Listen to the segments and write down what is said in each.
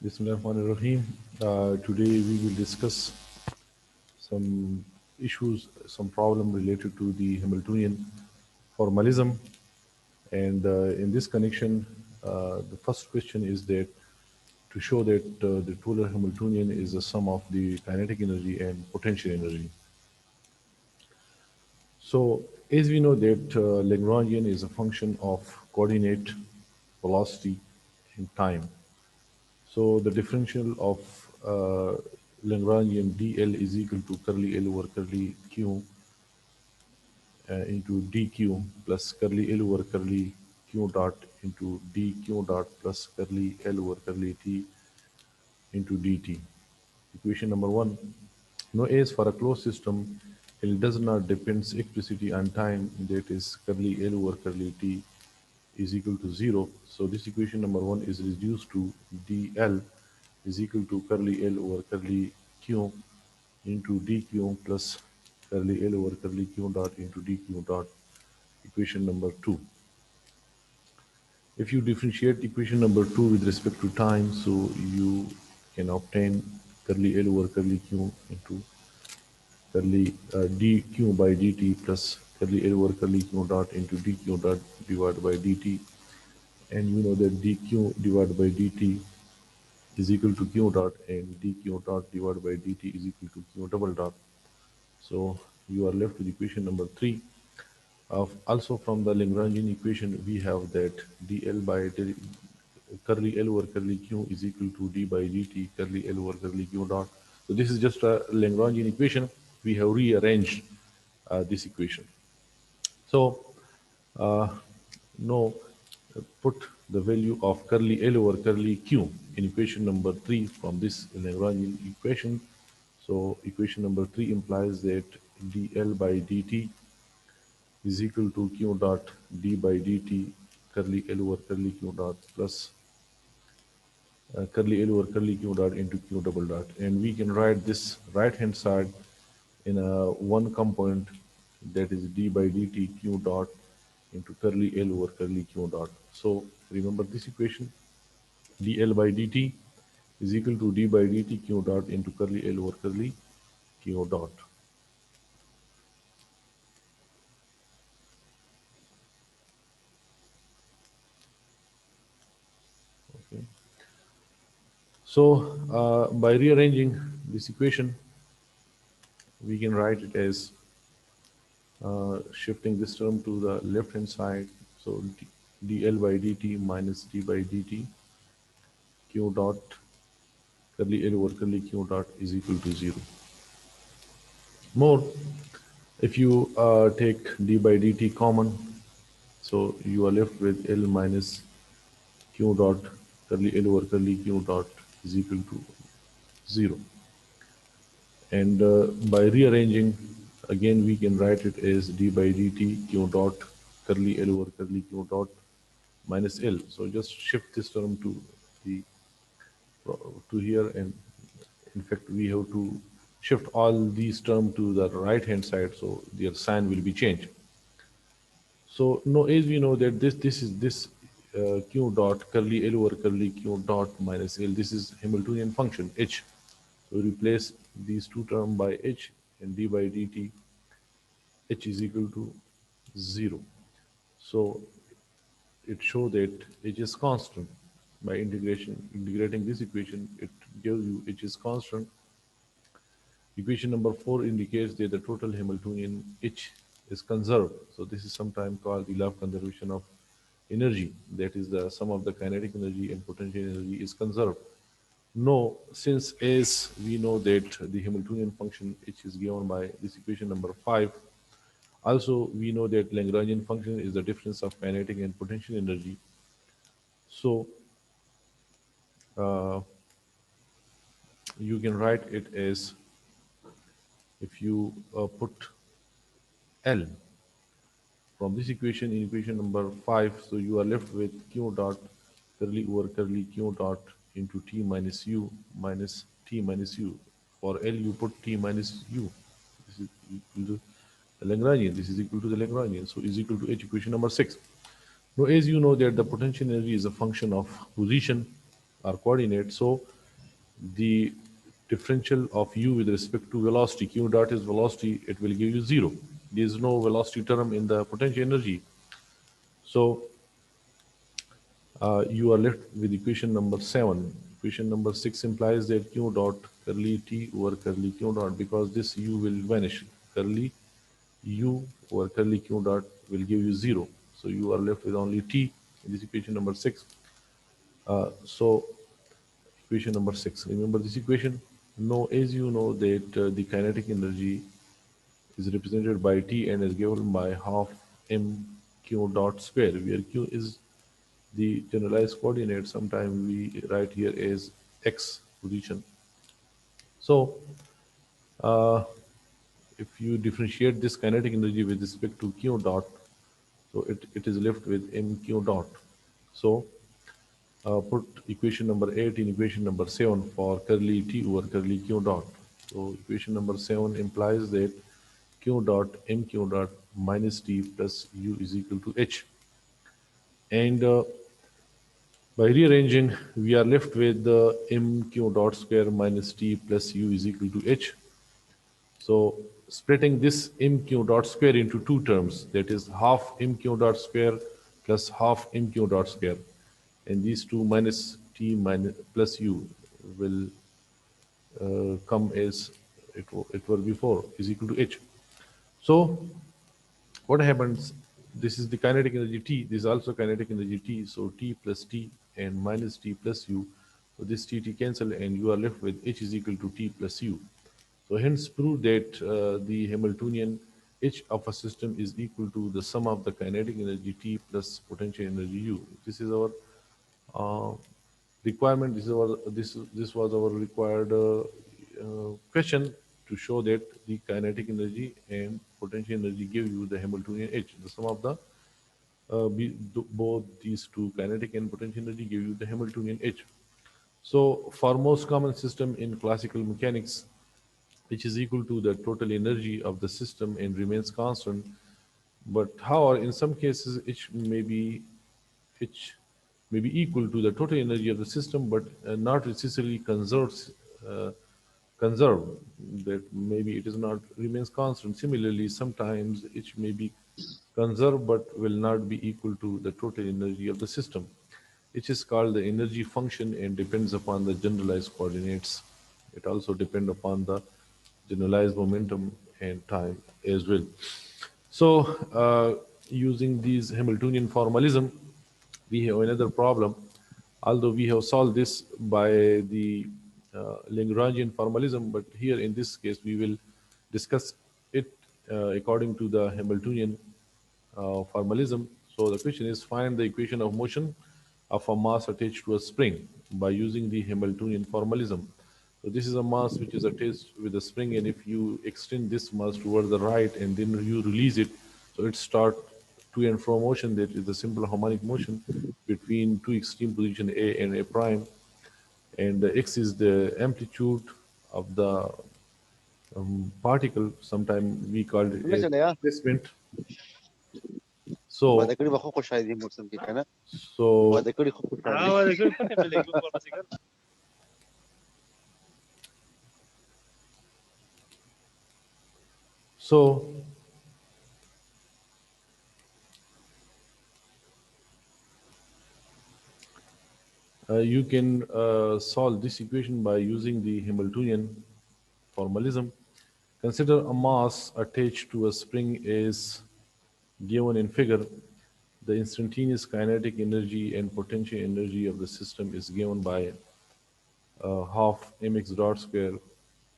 Bismillahirrahmanirrahim. Today we will discuss some issues, some problem related to the Hamiltonian formalism. And in this connection, the first question is that to show that the polar Hamiltonian is the sum of the kinetic energy and potential energy. So as we know that Lagrangian is a function of coordinate, velocity, and time. So the differential of Lagrangian dl is equal to curly L over curly Q into dq plus curly L over curly Q dot into dq dot plus curly L over curly T into dt. Equation number one. Now as for a closed system, L does not depends explicitly on time, that is curly L over curly T is equal to 0. So this equation number one is reduced to dl is equal to curly L over curly Q into dq plus curly L over curly Q dot into dq dot. Equation number two. If you differentiate equation number two with respect to time, so you can obtain curly L over curly Q into curly dq by dt plus curly L over curly Q dot into dq dot divided by dt. And you know that dq divided by dt is equal to q dot, and dq dot divided by dt is equal to q double dot. So you are left with equation number three. Also from the Lagrangian equation, we have that dl by curly L over curly Q is equal to d by dt curly L over curly Q dot. So this is just a Lagrangian equation. We have rearranged this equation. So now put the value of curly L over curly Q in equation number three from this Lagrangian equation. So equation number three implies that dl by dt is equal to q dot d by dt curly L over curly Q dot plus curly L over curly Q dot into Q double dot. And we can write this right hand side in a one component, that is d by dt Q dot into curly L over curly Q dot. So remember this equation, dl by dt is equal to d by dt Q dot into curly L over curly Q dot. Okay. So by rearranging this equation, we can write it as shifting this term to the left hand side. So dl by dt minus d by dt Q dot curly L over curly Q dot is equal to 0. More, if you take d by dt common, so you are left with L minus Q dot curly L over curly Q dot is equal to 0. And by rearranging, again we can write it as d by dt Q dot curly L over curly Q dot minus L. So just shift this term the to here, and in fact we have to shift all these terms to the right hand side, so their sign will be changed. So now as we know that this Q dot curly L over curly Q dot minus L, this is Hamiltonian function h. So replace these two terms by h, and d by dt h is equal to 0. So it shows that h is constant. By integrating this equation, it gives you h is constant. Equation number 4 indicates that the total Hamiltonian h is conserved. So this is sometimes called the law of conservation of energy. That is, the sum of the kinetic energy and potential energy is conserved. No, since as we know that the Hamiltonian function h is given by this equation number 5. Also, we know that Lagrangian function is the difference of kinetic and potential energy. So you can write it as, if you put L from this equation in equation number 5, so you are left with q dot curly over curly q dot into t minus u minus t minus u. For L, you put t minus u. This is equal to the Lagrangian. This is equal to the Lagrangian. So is equal to h, equation number 6. Now, as you know that the potential energy is a function of position or coordinate, so the differential of u with respect to velocity, q dot is velocity, it will give you 0. There is no velocity term in the potential energy. So you are left with equation number 7. Equation number 6 implies that q dot curly t over curly q dot, because this u will vanish. Curly u over curly q dot will give you 0. So you are left with only t in this equation number 6. So equation number 6. Remember this equation? No, as you know that the kinetic energy is represented by T and is given by half m q dot square, where q is the generalized coordinate. Sometimes we write here as x position. So if you differentiate this kinetic energy with respect to q dot, so it is left with mq dot. So put equation number 8 in equation number 7 for curly t over curly q dot. So equation number 7 implies that q dot mq dot minus t plus u is equal to h. And by rearranging, we are left with the mq dot square minus t plus u is equal to h. So splitting this mq dot square into two terms, that is half mq dot square plus half mq dot square, and these two minus t minus plus u will come as it were before, is equal to h. So what happens? This is the kinetic energy T. This is also kinetic energy T. So T plus T and minus T plus U. So this T cancel and you are left with H is equal to T plus U. So hence prove that the Hamiltonian H of a system is equal to the sum of the kinetic energy T plus potential energy U. This is our uh, requirement. This was our required question to show that the kinetic energy and potential energy give you the Hamiltonian H. The sum of the both these two, kinetic and potential energy, give you the Hamiltonian H. So for most common system in classical mechanics, which is equal to the total energy of the system and remains constant. But however, in some cases, H may be equal to the total energy of the system, but not necessarily uh, conserved. That maybe it is not remains constant. Similarly, sometimes H may be conserved but will not be equal to the total energy of the system. It is called the energy function and depends upon the generalized coordinates. It also depends upon the generalized momentum and time as well. So, using these Hamiltonian formalism, we have another problem. Although we have solved this by the Lagrangian formalism, but here in this case we will discuss it according to the Hamiltonian formalism. So the question is, find the equation of motion of a mass attached to a spring by using the Hamiltonian formalism. So this is a mass which is attached with a spring, and if you extend this mass toward the right and then you release it, so it start to and fro motion, that is the simple harmonic motion between two extreme position A and A prime, and the x is the amplitude of the particle. Sometimes we call it Ano as siya na ya? displacement. So, Wala ko ba ko siya di mo sa kita na? so Wala ko di ko siya. Wala ko pa na pala ko pa sigar. So you can solve this equation by using the Hamiltonian formalism. Consider a mass attached to a spring is given in figure. The instantaneous kinetic energy and potential energy of the system is given by half mx dot square,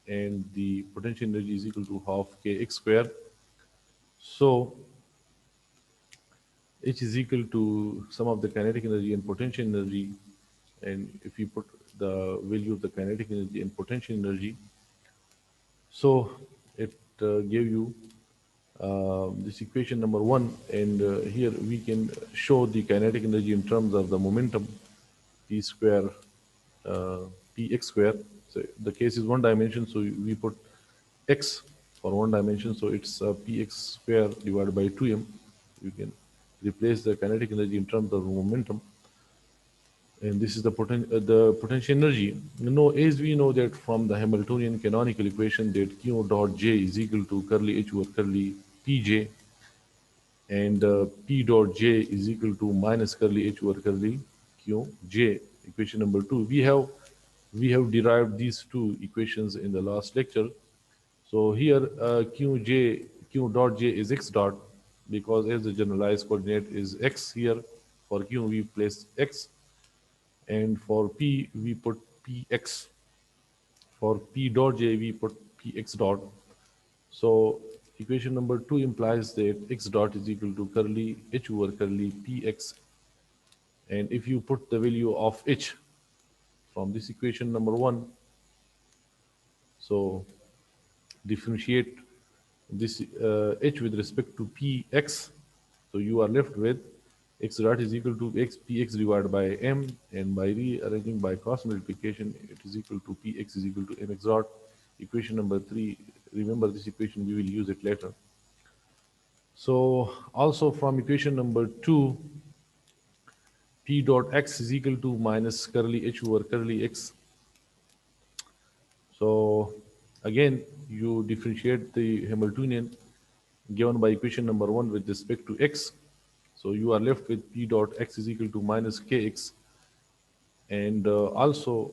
and the potential energy is equal to half kx square. So H is equal to sum of the kinetic energy and potential energy. And if you put the value of the kinetic energy and potential energy, so it gave you this equation number 1. And here we can show the kinetic energy in terms of the momentum p square uh, px square. So the case is one dimension, so we put x for one dimension, so it's px square divided by 2m. You can replace the kinetic energy in terms of momentum, and this is the potential energy. As we know that from the Hamiltonian canonical equation that Q dot J is equal to curly H over curly Pj, and P dot J is equal to minus curly H over curly Q J. Equation number 2. We have derived these two equations in the last lecture. So here Q dot J is x dot, because as the generalized coordinate is x here, for Q we place x, and for P we put Px. For P dot J we put Px dot. So equation number 2 implies that x dot is equal to curly H over curly Px, and if you put the value of H from this equation number 1, so differentiate this H with respect to Px, so you are left with x dot is equal to x Px divided by m, and by rearranging by cross multiplication, it is equal to Px is equal to mx dot. Equation number 3, remember this equation, we will use it later. So also from equation number 2, P dot x is equal to minus curly H over curly x. So again, you differentiate the Hamiltonian given by equation number 1 with respect to x. So you are left with P dot x is equal to minus kx. And also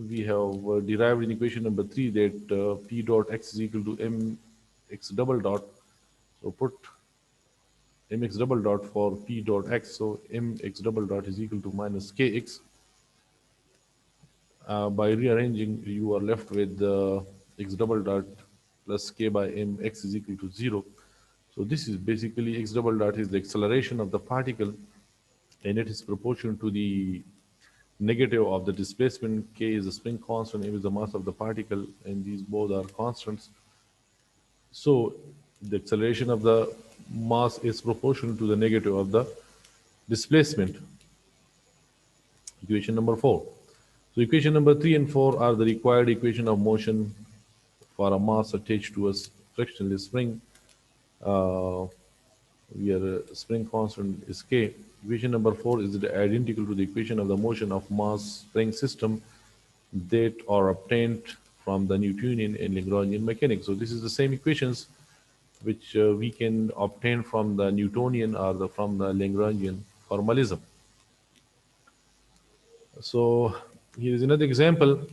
we have derived in equation number 3 that P dot x is equal to mx double dot. So put mx double dot for P dot x. So mx double dot is equal to minus kx. By rearranging, you are left with x double dot plus k by m, x is equal to 0. So this is basically x double dot is the acceleration of the particle, and it is proportional to the negative of the displacement. K is the spring constant, m is the mass of the particle, and these both are constants. So the acceleration of the mass is proportional to the negative of the displacement. Equation number 4. So equation number 3 and 4 are the required equation of motion for a mass attached to a frictionless spring. Where spring constant is k. Equation number 4 is identical to the equation of the motion of mass spring system that are obtained from the Newtonian and Lagrangian mechanics. So this is the same equations which we can obtain from the Newtonian or from the Lagrangian formalism. So here is another example.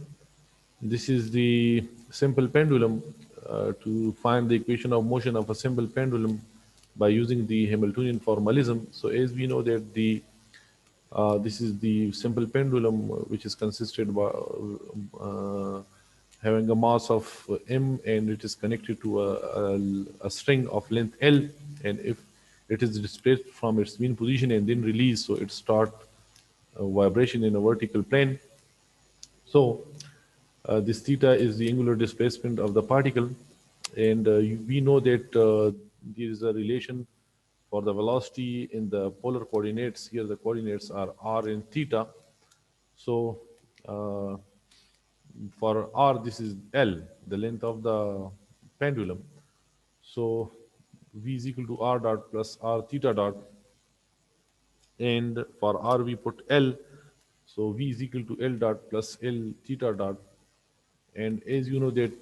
This is the simple pendulum. To find the equation of motion of a simple pendulum by using the Hamiltonian formalism. So as we know that this is the simple pendulum, which is consisted by having a mass of m, and it is connected to a string of length L, and if it is displaced from its mean position and then released, so it start vibration in a vertical plane. So this theta is the angular displacement of the particle, and we know that there is a relation for the velocity in the polar coordinates. Here the coordinates are r and theta. So for r, this is L, the length of the pendulum. So v is equal to r dot plus r theta dot, and for r we put L, so v is equal to L dot plus L theta dot. And as you know that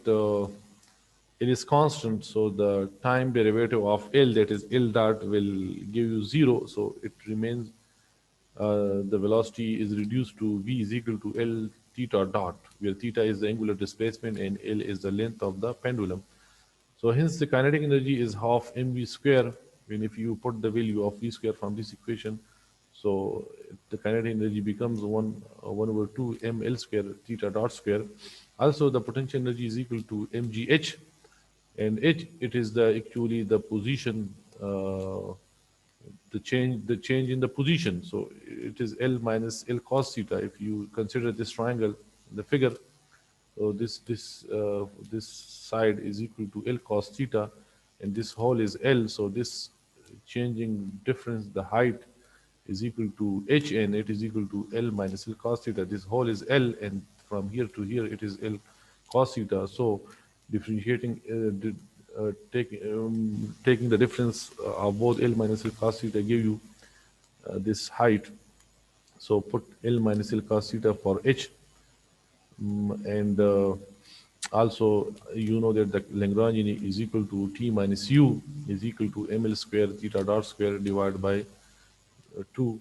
it is constant, so the time derivative of L, that is L dot, will give you 0, so it remains, the velocity is reduced to v is equal to L theta dot, where theta is the angular displacement and L is the length of the pendulum. So hence the kinetic energy is half mv square, when if you put the value of v square from this equation, so the kinetic energy becomes 1 over 2 ml square theta dot square. Also the potential energy is equal to mgh, and h, it is the actually the position, the change in the position. So it is L minus L cos theta. If you consider this triangle in the figure, so this side is equal to L cos theta, and this whole is L. So this changing difference, the height, is equal to h, and it is equal to L minus L cos theta. This whole is L, and from here to here it is L cos theta. So differentiating, taking the difference of both L minus L cos theta give you this height. So put L minus L cos theta for H. And also you know that the Lagrangian is equal to T minus U is equal to ML square theta dot square divided by 2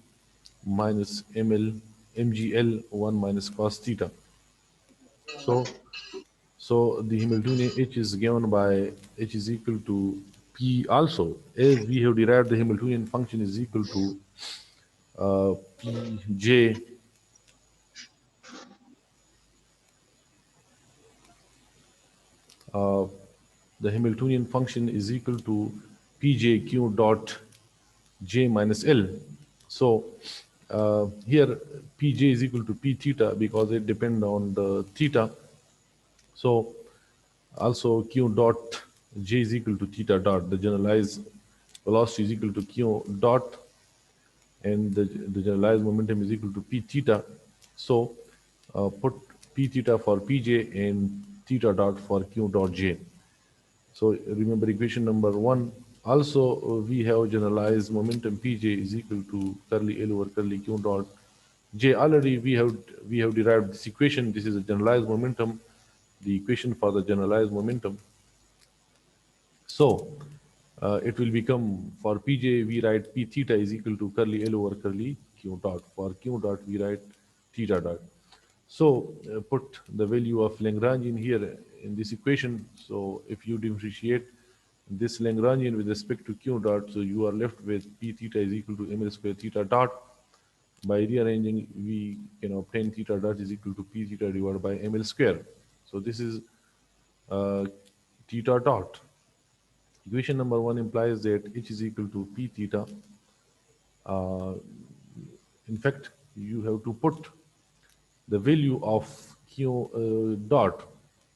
minus MGL 1 minus cos theta. So the Hamiltonian H is given by H is equal to P also, as we have derived the Hamiltonian function is equal to Pj, the Hamiltonian function is equal to Pj q dot j minus L. So here Pj is equal to P theta because it depends on the theta. So also q dot j is equal to theta dot. The generalized velocity is equal to q dot, and the generalized momentum is equal to p theta. So put p theta for pj and theta dot for q dot j. So remember equation number 1. Also we have generalized momentum pj is equal to curly L over curly q dot j. Already we have derived this equation. This is a generalized momentum, the equation for the generalized momentum. So it will become for Pj we write P theta is equal to curly L over curly Q dot. For Q dot we write theta dot. So put the value of Lagrangian here in this equation. So if you differentiate this Lagrangian with respect to Q dot, so you are left with P theta is equal to ml square theta dot. By rearranging, we can obtain theta dot is equal to P theta divided by ml square. So this is theta dot. Equation number 1 implies that H is equal to P theta. In fact, you have to put the value of Q dot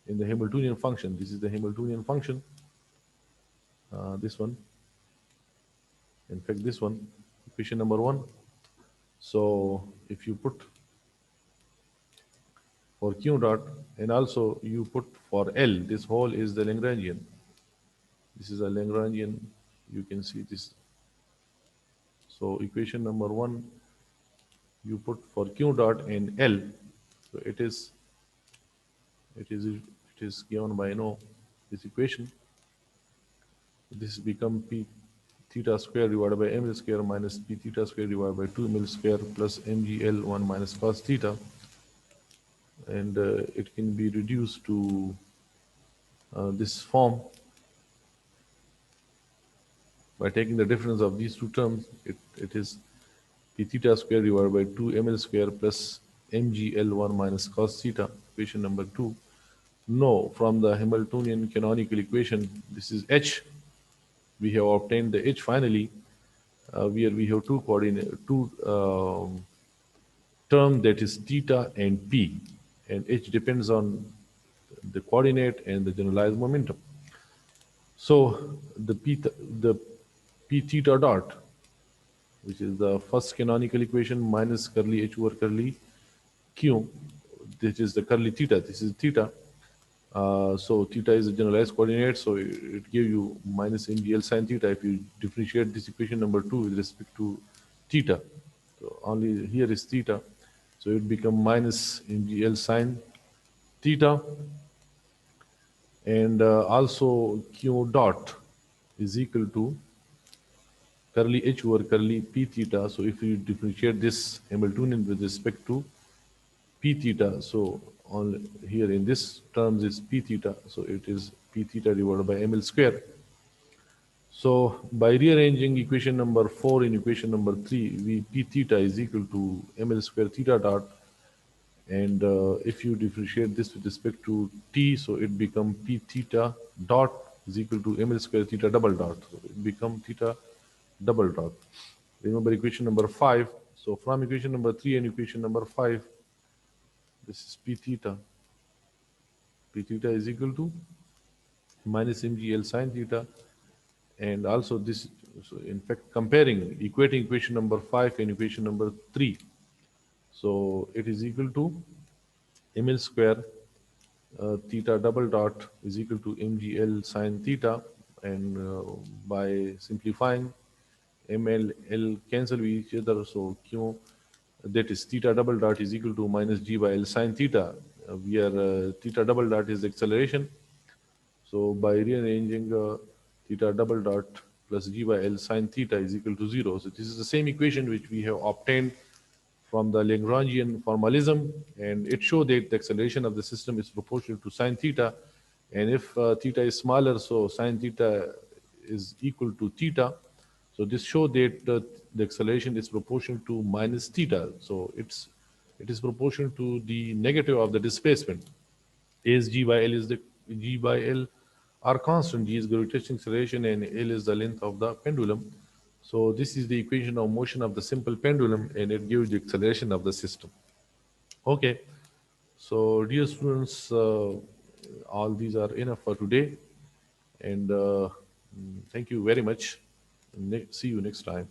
in the Hamiltonian function. This is the Hamiltonian function. This one. In fact, this one. Equation number 1. So if you put for Q dot and also you put for L, this whole is the Lagrangian. This is a Lagrangian. You can see this. So equation number 1, you put for Q dot and L. So it is given by this equation. This become P theta square divided by ml square minus P theta square divided by 2 ml square plus mgl 1 minus cos theta, and it can be reduced to this form by taking the difference of these two terms. It is P theta square divided by 2 ml square plus mgl1 minus cos theta, equation number 2. No, from the Hamiltonian canonical equation, this is H. We have obtained the H finally, where we have two term, that is theta and P, and H depends on the coordinate and the generalized momentum. So the P theta dot, which is the first canonical equation, minus curly H over curly Q. This is the curly theta. This is theta. So theta is a generalized coordinate, so it gives you minus mgl sine theta if you differentiate this equation number 2 with respect to theta. So only here is theta, so it become minus mgl sine theta, and also q dot is equal to curly h over curly p theta. So if you differentiate this Hamiltonian with respect to p theta, so on here in this terms is p theta, so it is p theta divided by ml square. So by rearranging equation number 4 in equation number 3, we p theta is equal to ml square theta dot, and if you differentiate this with respect to t, so it become p theta dot is equal to ml square theta double dot. So it become theta double dot. Remember equation number 5. So from equation number 3 and equation number 5, this is p theta. P theta is equal to minus mgl sine theta, and also this. So in fact, comparing, equating equation number 5 and equation number 3, so it is equal to ml square theta double dot is equal to mgl sine theta, and by simplifying ml l cancel with each other, so q that is theta double dot is equal to minus g by L sine theta, where theta double dot is acceleration. So by rearranging theta double dot plus g by L sine theta is equal to 0. So this is the same equation which we have obtained from the Lagrangian formalism, and it showed that the acceleration of the system is proportional to sine theta. And if theta is smaller, so sine theta is equal to theta. So this showed that the acceleration is proportional to minus theta. So it is proportional to the negative of the displacement. As g by L is the g by L are constant. G is gravitational acceleration and L is the length of the pendulum. So this is the equation of motion of the simple pendulum, and it gives the acceleration of the system. Okay. So dear students, all these are enough for today, and thank you very much. See you next time.